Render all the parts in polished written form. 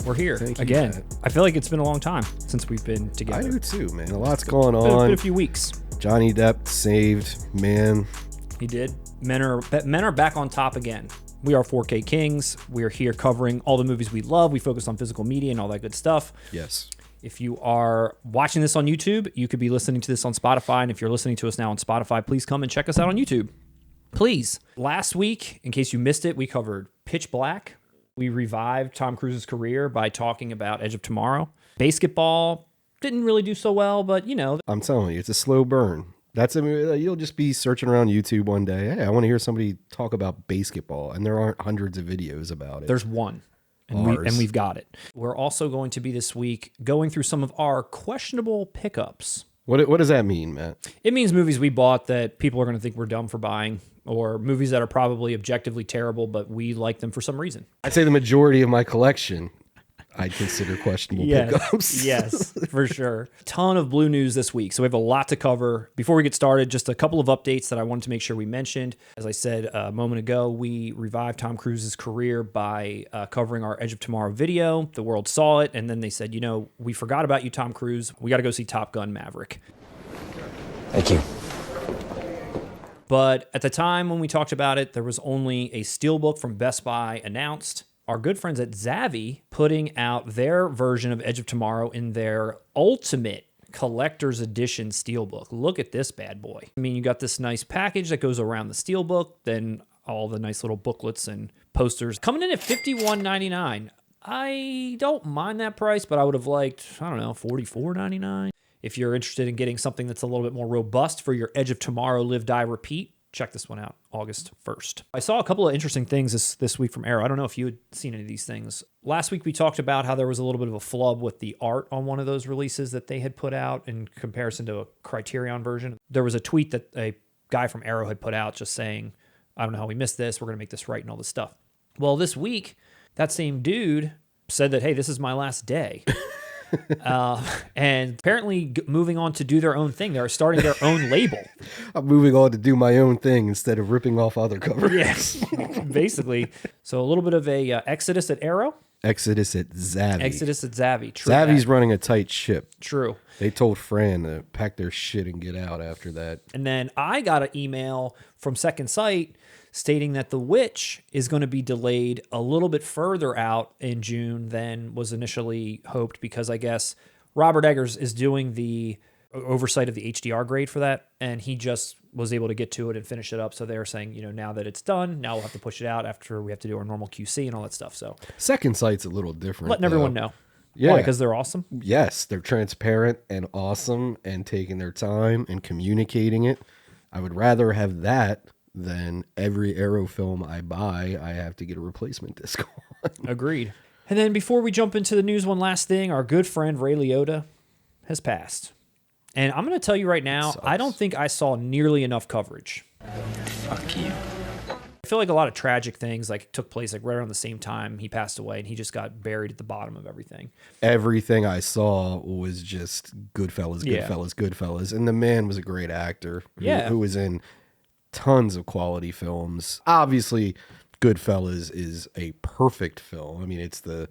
We're here Thank you, again. Matt. I feel like it's been a long time since we've been together. I do too, man. A lot's going It's on. been a few weeks. Johnny Depp saved, man. He did. Men are back on top again. We are 4K Kings. We are here covering all the movies we love. We focus on physical media and all that good stuff. Yes. If you are watching this on YouTube, you could be listening to this on Spotify. And if you're listening to us now on Spotify, please come and check us out on YouTube. Please. Last week, in case you missed it, we covered Pitch Black. We revived Tom Cruise's career by talking about Edge of Tomorrow. Basketball didn't really do so well, but you know. I'm telling you, it's a slow burn. That's a movie. You'll just be searching around YouTube one day. Hey, I want to hear somebody talk about basketball, and there aren't hundreds of videos about it. There's one. And we've got it. We're also going to be this week going through some of our questionable pickups. What does that mean, Matt? It means movies we bought that people are going to think we're dumb for buying, or movies that are probably objectively terrible, but we like them for some reason. I'd say the majority of my collection I'd consider questionable pickups. Yes, for sure. Ton of Blue news this week, so we have a lot to cover. Before we get started, just a couple of updates that I wanted to make sure we mentioned. As I said a moment ago, we revived Tom Cruise's career by covering our Edge of Tomorrow video. The world saw it, and then they said, you know, we forgot about you, Tom Cruise. We got to go see Top Gun Maverick. Thank you. But at the time when we talked about it, there was only a steelbook from Best Buy announced. Our good friends at ZAVVI putting out their version of Edge of Tomorrow in their ultimate collector's edition steelbook. Look at this bad boy. I mean, you got this nice package that goes around the steelbook, then all the nice little booklets and posters coming in at $51.99. I don't mind that price, but I would have liked, I don't know, $44.99. If you're interested in getting something that's a little bit more robust for your Edge of Tomorrow Live, Die, Repeat, check this one out, August 1st. I saw a couple of interesting things this week from Arrow. I don't know if you had seen any of these things. Last week we talked about how there was a little bit of a flub with the art on one of those releases that they had put out in comparison to a Criterion version. There was a tweet that a guy from Arrow had put out just saying, I don't know how we missed this, we're going to make this right and all this stuff. Well, this week, that same dude said that, hey, this is my last day. And apparently moving on to do their own thing. They're starting their own label. I'm moving on to do my own thing instead of ripping off other covers. Yes, basically. So a little bit of a exodus at Arrow. Exodus at ZAVVI. Exodus at ZAVVI. True. ZAVVI's running a tight ship. True. They told Fran to pack their shit and get out after that. And then I got an email from Second Sight stating that The Witch is going to be delayed a little bit further out in June than was initially hoped, because I guess Robert Eggers is doing the oversight of the HDR grade for that, and he just was able to get to it and finish it up. So they're saying, you know, now that it's done, now we'll have to push it out after we have to do our normal QC and all that stuff. So Second Sight's a little different. Letting everyone know. Yeah. Why? Because they're awesome? Yes, they're transparent and awesome and taking their time and communicating it. I would rather have that than every Arrow film I buy, I have to get a replacement disc on. Agreed. And then before we jump into the news, one last thing. Our good friend Ray Liotta has passed. And I'm going to tell you right now, I don't think I saw nearly enough coverage. Fuck you. I feel like a lot of tragic things like took place like right around the same time he passed away, and he just got buried at the bottom of everything. Everything I saw was just Goodfellas, Goodfellas, Goodfellas. And the man was a great actor who was in tons of quality films. Obviously, Goodfellas is a perfect film. I mean, it's the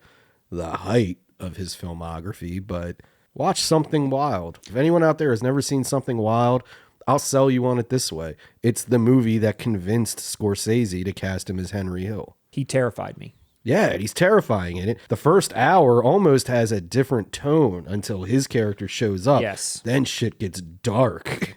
height of his filmography, but watch Something Wild. If anyone out there has never seen Something Wild, I'll sell you on it this way. It's the movie that convinced Scorsese to cast him as Henry Hill. He terrified me. Yeah, he's terrifying in it. The first hour almost has a different tone until his character shows up. Yes. Then shit gets dark.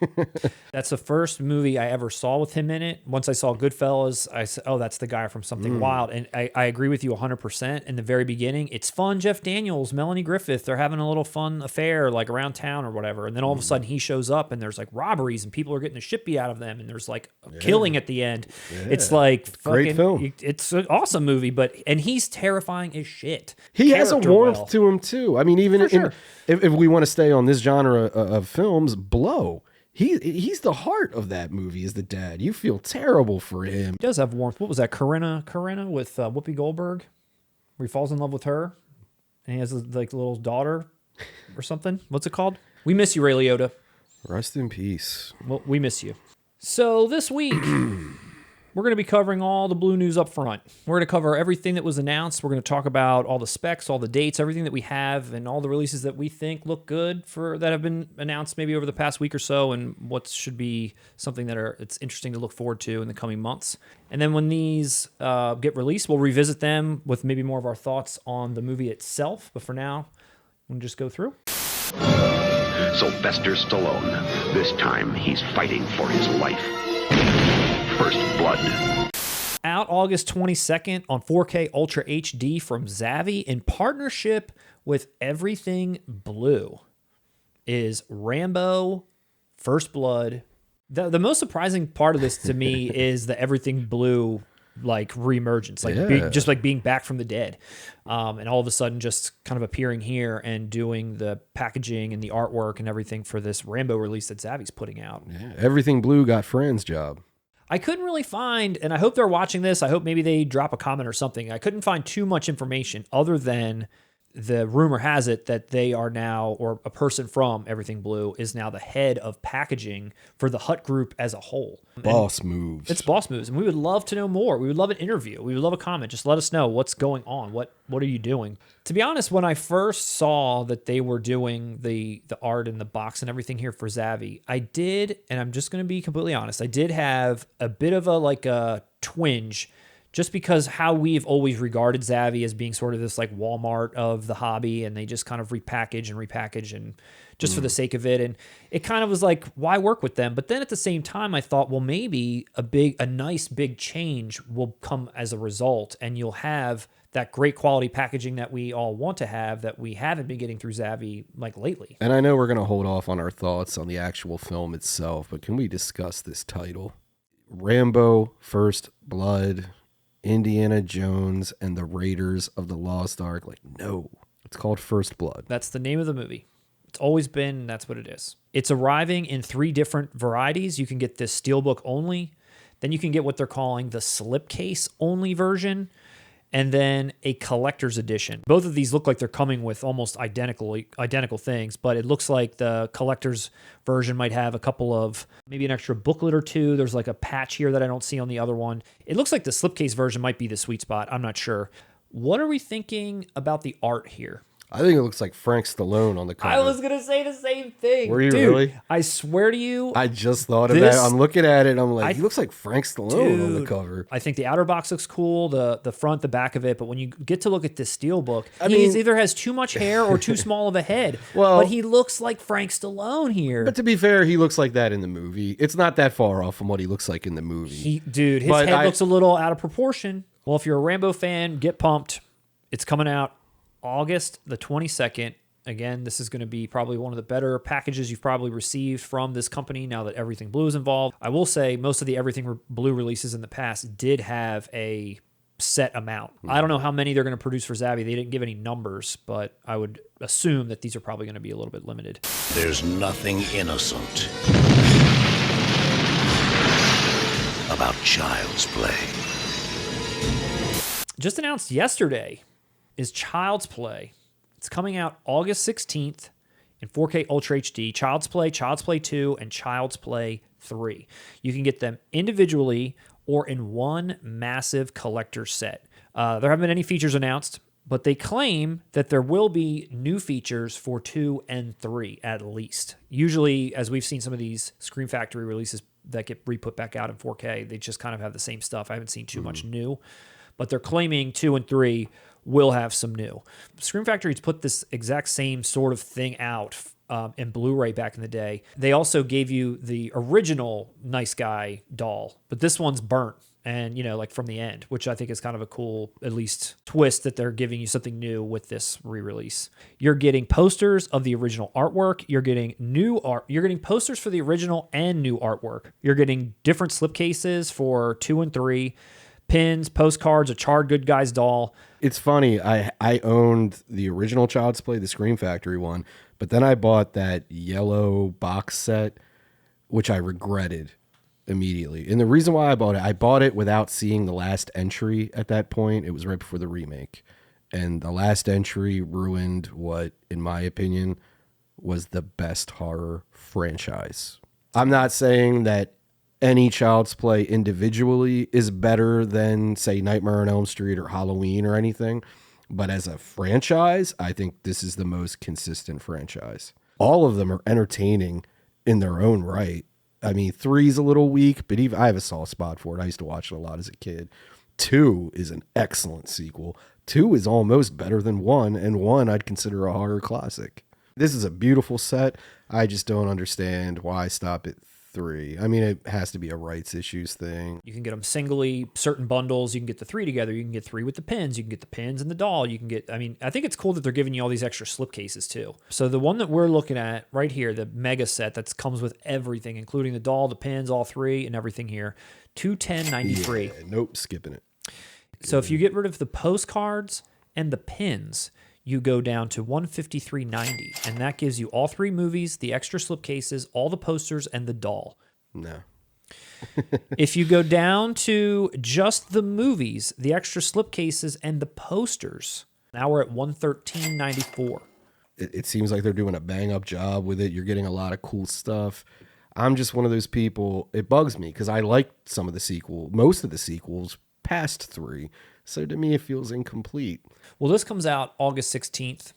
That's the first movie I ever saw with him in it. Once I saw Goodfellas, I said, oh, that's the guy from Something Wild. And I agree with you 100%. In the very beginning, it's fun. Jeff Daniels, Melanie Griffith, they're having a little fun affair like around town or whatever. And then all of a sudden he shows up and there's like robberies and people are getting the shit beat out of them. And there's like killing at the end. Yeah. It's like great film. It's an awesome movie, and he's terrifying as shit. He has a warmth to him too. I mean, even if we want to stay on this genre of films, Blow, he's the heart of that movie. Is the dad? You feel terrible for him. He does have warmth. What was that? Corinna with Whoopi Goldberg, where he falls in love with her, and he has like a little daughter or something. What's it called? We miss you, Ray Liotta. Rest in peace. Well, we miss you. So this week, we're going to be covering all the Blue news up front. We're going to cover everything that was announced. We're going to talk about all the specs, all the dates, everything that we have, and all the releases that we think look good that have been announced maybe over the past week or so, and what should be something it's interesting to look forward to in the coming months. And then when these get released, we'll revisit them with maybe more of our thoughts on the movie itself. But for now, we'll just go through. Sylvester Stallone. This time, he's fighting for his life. First Blood. Out August 22nd on 4K Ultra HD from ZAVVI in partnership with EverythingBLU is Rambo First Blood. The most surprising part of this to me is the EverythingBLU like reemergence, like being back from the dead, and all of a sudden just kind of appearing here and doing the packaging and the artwork and everything for this Rambo release that ZAVVI's putting out. Yeah, EverythingBLU got Fran's job. I couldn't really find, and I hope they're watching this, I hope maybe they drop a comment or something. I couldn't find too much information other than the rumor has it that they are now, or a person from EverythingBLU is now the head of packaging for the Hut Group as a whole. Boss moves. It's boss moves, and we would love to know more. We would love an interview. We would love a comment. Just let us know what's going on. What are you doing? To be honest, when I first saw that they were doing the art and the box and everything here for ZAVVI, I did, and I'm just going to be completely honest, I did have a bit of a twinge, just because how we've always regarded ZAVVI as being sort of this like Walmart of the hobby, and they just kind of repackage and just for the sake of it. And it kind of was like, why work with them? But then at the same time, I thought, well, maybe a nice big change will come as a result, and you'll have that great quality packaging that we all want to have that we haven't been getting through ZAVVI like lately. And I know we're going to hold off on our thoughts on the actual film itself, but can we discuss this title? Rambo First Blood, Indiana Jones and the Raiders of the Lost Ark. Like, no, it's called First Blood. That's the name of the movie. It's always been, that's what it is. It's arriving in 3 different varieties. You can get this steelbook only, then you can get what they're calling the slipcase only version, and then a collector's edition. Both of these look like they're coming with almost identical things, but it looks like the collector's version might have a couple of, maybe an extra booklet or two. There's like a patch here that I don't see on the other one. It looks like the slipcase version might be the sweet spot. I'm not sure. What are we thinking about the art here? I think it looks like Frank Stallone on the cover. I was going to say the same thing. Were you Dude, really? I swear to you. I just thought of that. I'm looking at it. I'm like, he looks like Frank Stallone on the cover. I think the outer box looks cool, the front, the back of it. But when you get to look at this steelbook, he either has too much hair or too small of a head. But he looks like Frank Stallone here. But to be fair, he looks like that in the movie. It's not that far off from what he looks like in the movie. His head looks a little out of proportion. Well, if you're a Rambo fan, get pumped. It's coming out August the 22nd. Again, this is going to be probably one of the better packages you've probably received from this company now that EverythingBLU is involved. I will say most of the EverythingBLU releases in the past did have a set amount. I don't know how many they're going to produce for ZAVVI. They didn't give any numbers, but I would assume that these are probably going to be a little bit limited. There's nothing innocent about Child's Play. Just announced yesterday is Child's Play. It's coming out August 16th in 4K Ultra HD. Child's Play 2, and Child's Play 3. You can get them individually or in one massive collector set. There haven't been any features announced, but they claim that there will be new features for 2 and 3 at least. Usually, as we've seen some of these Scream Factory releases that get re-put back out in 4K, they just kind of have the same stuff. I haven't seen too much new, but they're claiming 2 and 3 will have some new. Scream Factory's put this exact same sort of thing out in Blu Ray back in the day. They also gave you the original Nice Guy doll, but this one's burnt and, like from the end, which I think is kind of a cool, at least, twist that they're giving you something new with this re-release. You're getting posters of the original artwork. You're getting new art. You're getting posters for the original and new artwork. You're getting different slipcases for 2 and 3, pins, postcards, a charred Good Guys doll. It's funny. I owned the original Child's Play, the Scream Factory one, but then I bought that yellow box set, which I regretted immediately. And the reason why I bought it without seeing the last entry at that point. It was right before the remake. And the last entry ruined what, in my opinion, was the best horror franchise. I'm not saying that any Child's Play individually is better than, say, Nightmare on Elm Street or Halloween or anything. But as a franchise, I think this is the most consistent franchise. All of them are entertaining in their own right. I mean, 3's a little weak, but even I have a soft spot for it. I used to watch it a lot as a kid. 2 is an excellent sequel. 2 is almost better than 1, and 1 I'd consider a horror classic. This is a beautiful set. I just don't understand why stop at 3. I mean, it has to be a rights issues thing. You can get them singly, certain bundles. You can get the 3 together. You can get 3 with the pins. You can get the pins and the doll. You can get, I mean, I think it's cool that they're giving you all these extra slipcases too. So the one that we're looking at right here, the mega set that comes with everything, including the doll, the pins, all 3 and everything here, $210.93. Yeah, nope, skipping it. So if you get rid of the postcards and the pins, you go down to $153.90, and that gives you all 3 movies, the extra slipcases, all the posters, and the doll. No. If you go down to just the movies, the extra slipcases, and the posters, now we're at $113.94. It seems like they're doing a bang-up job with it. You're getting a lot of cool stuff. I'm just one of those people. It bugs me because I like some of the most of the sequels past 3. So to me, it feels incomplete. Well, this comes out August 16th.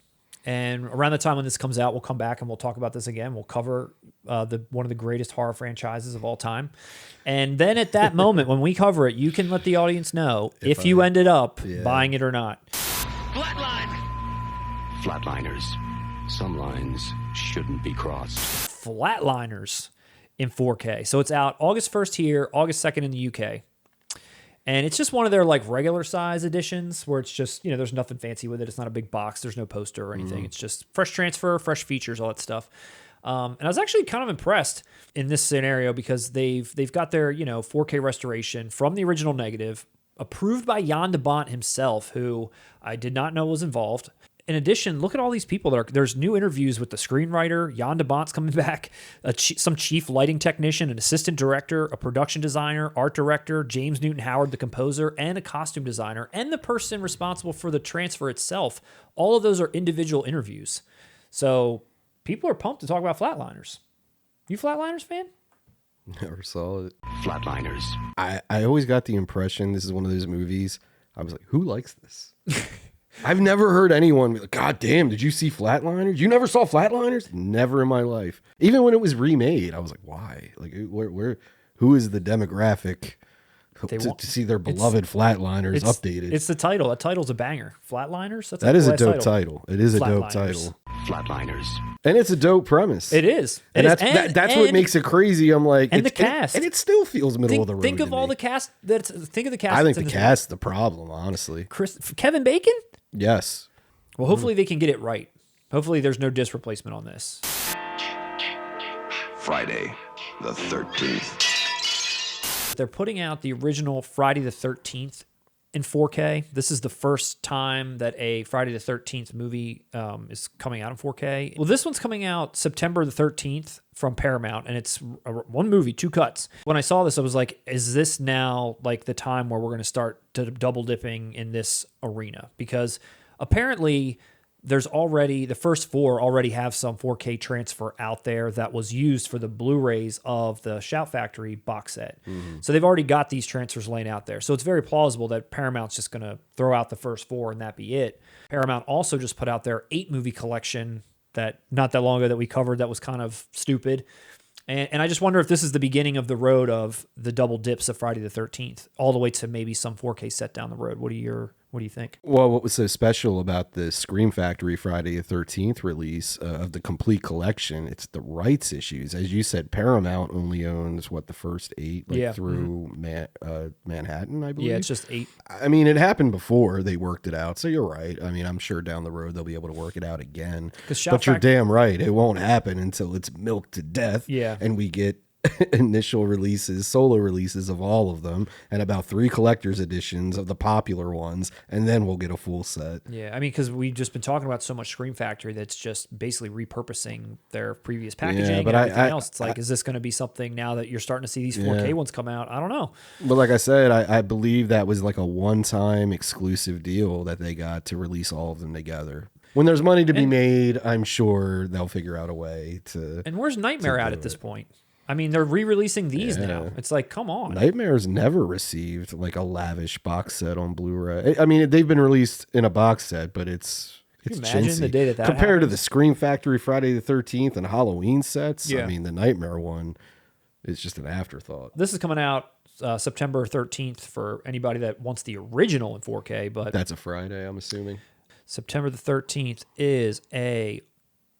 And around the time when this comes out, we'll come back and we'll talk about this again. We'll cover one of the greatest horror franchises of all time. And then at that moment, when we cover it, you can let the audience know if you ended up buying it or not. Flatliners. Some lines shouldn't be crossed. Flatliners in 4K. So it's out August 1st here, August 2nd in the UK. And it's just one of their like regular size editions where it's just, there's nothing fancy with it. It's not a big box. There's no poster or anything. It's just fresh transfer, fresh features, all that stuff. And I was actually kind of impressed in this scenario because they've got their, 4K restoration from the original negative, approved by Jan de Bont himself, who I did not know was involved. In addition, look at all these people there's new interviews with the screenwriter, Jan de Bont's coming back, some chief lighting technician, an assistant director, a production designer, art director, James Newton Howard, the composer, and a costume designer, and the person responsible for the transfer itself. All of those are individual interviews. So people are pumped to talk about Flatliners. You Flatliners fan? Never saw it. Flatliners. I always got the impression this is one of those movies. I was like, who likes this? I've never heard anyone be like, God damn, did you see Flatliners? You never saw Flatliners? Never in my life. Even when it was remade, I was like, why? Like, who is the demographic to see their beloved Flatliners updated? It's the title. That title's a banger. Flatliners? That is a dope title. It is a dope title. Flatliners. And it's a dope premise. It is. And that's what makes it crazy. I'm like, and the cast. And it still feels middle of the road. Think of all the cast. Think of the cast. I think the cast is the problem, honestly. Kevin Bacon? Yes. Well, hopefully they can get it right. Hopefully there's no disc replacement on this. Friday the 13th. They're putting out the original Friday the 13th in 4K. This is the first time that a Friday the 13th movie is coming out in 4K. Well, this one's coming out September the 13th from Paramount, and it's one movie, 2 cuts. When I saw this, I was like, is this now like the time where we're going to start double dipping in this arena? Because apparently there's already, the first 4 already have some 4K transfer out there that was used for the Blu-rays of the Shout Factory box set. So they've already got these transfers laying out there. So it's very plausible that Paramount's just going to throw out the first 4 and that be it. Paramount also just put out their 8-movie collection that not that long ago that we covered that was kind of stupid. And I just wonder if this is the beginning of the road of the double dips of Friday the 13th, all the way to maybe some 4K set down the road. What do you think? Well, what was so special about the Scream Factory Friday the 13th release of the complete collection, it's the rights issues. As you said, Paramount only owns, the first 8 through Manhattan, I believe? Yeah, it's just 8. I mean, it happened before. They worked it out. So you're right. I mean, I'm sure down the road they'll be able to work it out again. But you're damn right. It won't happen until it's milked to death. Yeah. And we get initial releases, solo releases of all of them, and about 3 collector's editions of the popular ones, and then we'll get a full set. Yeah, I mean, because we've just been talking about so much Scream Factory that's just basically repurposing their previous packaging and everything else. It's like, is this going to be something now that you're starting to see these 4K ones come out? I don't know. But like I said, I believe that was like a one-time exclusive deal that they got to release all of them together. When there's money to be made, I'm sure they'll figure out a way to... And where's Nightmare at this point? I mean, they're re-releasing these now. It's like, come on. Nightmare's never received like a lavish box set on Blu-ray. I mean, they've been released in a box set, but it's imagine chintzy. the day that compared to happens? the Scream Factory Friday the 13th and Halloween sets. Yeah. I mean, the Nightmare one is just an afterthought. This is coming out September 13th for anybody that wants the original in 4K, but That's a Friday, I'm assuming. September the 13th is a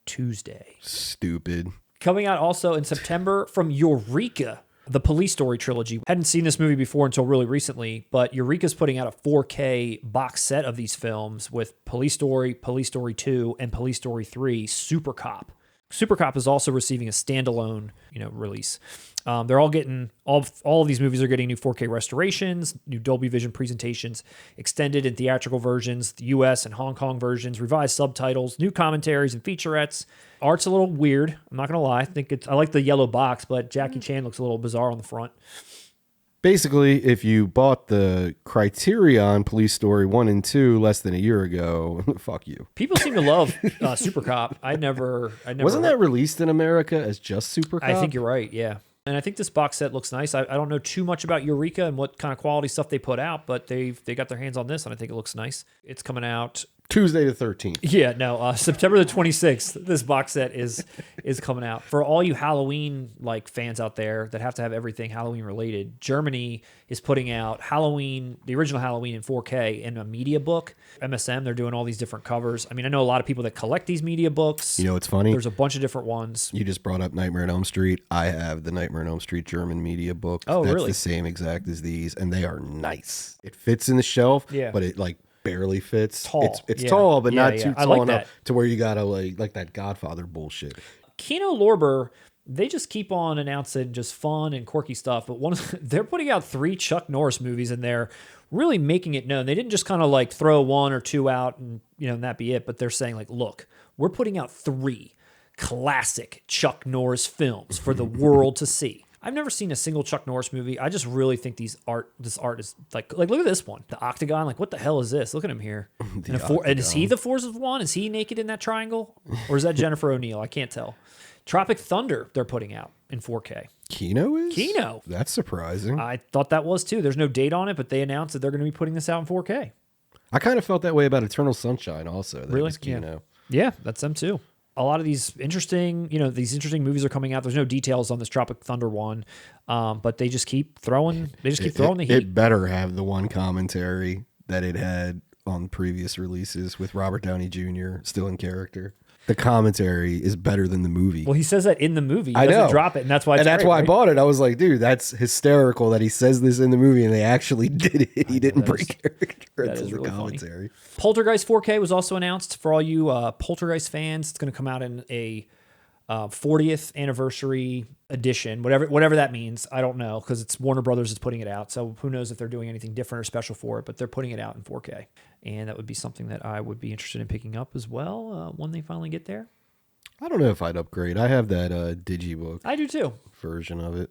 Tuesday. Stupid. Coming out also in September from Eureka, the Police Story trilogy. Hadn't seen this movie before until really recently, but Eureka's putting out a 4K box set of these films with Police Story 2, and Police Story 3, Super Cop. Super Cop is also receiving a standalone, release. They're all getting all of these movies are getting new 4K restorations, new Dolby Vision presentations, extended and theatrical versions, the US and Hong Kong versions, revised subtitles, new commentaries and featurettes. Art's a little weird. I'm not gonna lie. I like the yellow box, but Jackie Chan looks a little bizarre on the front. Basically, if you bought the Criterion Police Story 1 and 2 less than a year ago, fuck you. People seem to love Super Cop. I never. Wasn't that released in America as just Super Cop? I think you're right. Yeah. And I think this box set looks nice. I don't know too much about Eureka and what kind of quality stuff they put out, but they got their hands on this, and I think it looks nice. It's coming out Tuesday the 13th. Yeah, no, September the 26th. This box set is coming out. For all you Halloween fans out there that have to have everything Halloween related, Germany is putting out the original Halloween in 4K in a media book. MSM, they're doing all these different covers. I mean, I know a lot of people that collect these media books. You know what's funny? There's a bunch of different ones. You just brought up Nightmare on Elm Street. I have the Nightmare on Elm Street German media book. Oh, That's really? the same exact as these, and they are nice. It fits in the shelf, but it barely fits. Tall. It's tall, but not too I tall like enough that. to where you gotta like that Godfather bullshit. KINO Lorber, they just keep on announcing just fun and quirky stuff, but they're putting out 3 Chuck Norris movies, and they're really making it known. They didn't just kind of throw 1 or 2 out and and that be it, but they're saying look, we're putting out 3 classic Chuck Norris films for the world to see. I've never seen a single Chuck Norris movie. I just really think this art is like look at this one, the Octagon. What the hell is this? Look at him here. And is he the Force of One? Is he naked in that triangle, or is that Jennifer O'Neill? I can't tell. Tropic Thunder they're putting out in 4K. KINO is? KINO. That's surprising. I thought that was too. There's no date on it, but they announced that they're going to be putting this out in 4K. I kind of felt that way about Eternal Sunshine also. That Really? It was KINO. Yeah, that's them too. A lot of these interesting movies are coming out. There's no details on this Tropic Thunder one, but they just keep throwing. They just keep throwing the heat. It better have the one commentary that it had on previous releases with Robert Downey Jr. still in character. The commentary is better than the movie. Well, he says that in the movie. He I doesn't know. drop it, and that's why. That's why I bought it. I was like, dude, that's hysterical that he says this in the movie, and they actually did it. He didn't break character until the commentary. Poltergeist 4K was also announced for all you Poltergeist fans. It's going to come out in a 40th anniversary edition, whatever that means. I don't know, because it's Warner Brothers is putting it out, so who knows if they're doing anything different or special for it, but they're putting it out in 4K, and that would be something that I would be interested in picking up as well when they finally get there. I don't know if I'd upgrade. I have that Digibook. I do too. Version of it.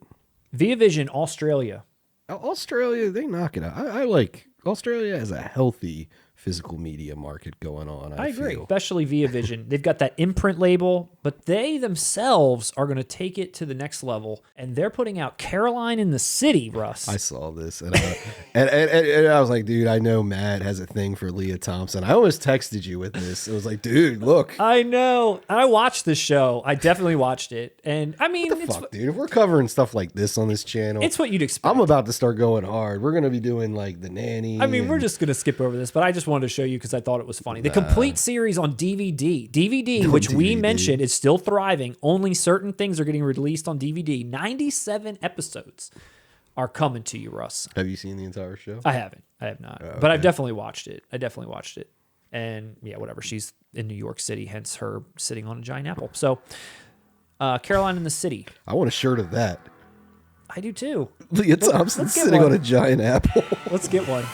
Via Vision Australia. Australia, they knock it out. I like Australia has a healthy physical media market going on. I agree, feel. especially Via Vision. They've got that imprint label, but they themselves are going to take it to the next level, and they're putting out Caroline in the City, Russ. I saw this, and I was like, dude, I know Matt has a thing for Leah Thompson. I almost texted you with this. It was like, dude, look. I know. I watched this show. I definitely watched it, and I mean, fuck, dude, if we're covering stuff like this on this channel, it's what you'd expect. I'm about to start going hard. We're going to be doing The Nanny. I mean, we're just going to skip over this, but I just wanted to show you because I thought it was funny. The complete series on DVD, which we mentioned is still thriving. Only certain things are getting released on DVD. 97 episodes are coming to you, Russ. Have you seen the entire show? I haven't. I have not. But I've definitely watched it. And yeah, whatever. She's in New York City, hence her sitting on a giant apple. So, Caroline in the City. I want a shirt of that. I do too. Leah Thompson sitting on a giant apple. Let's get one.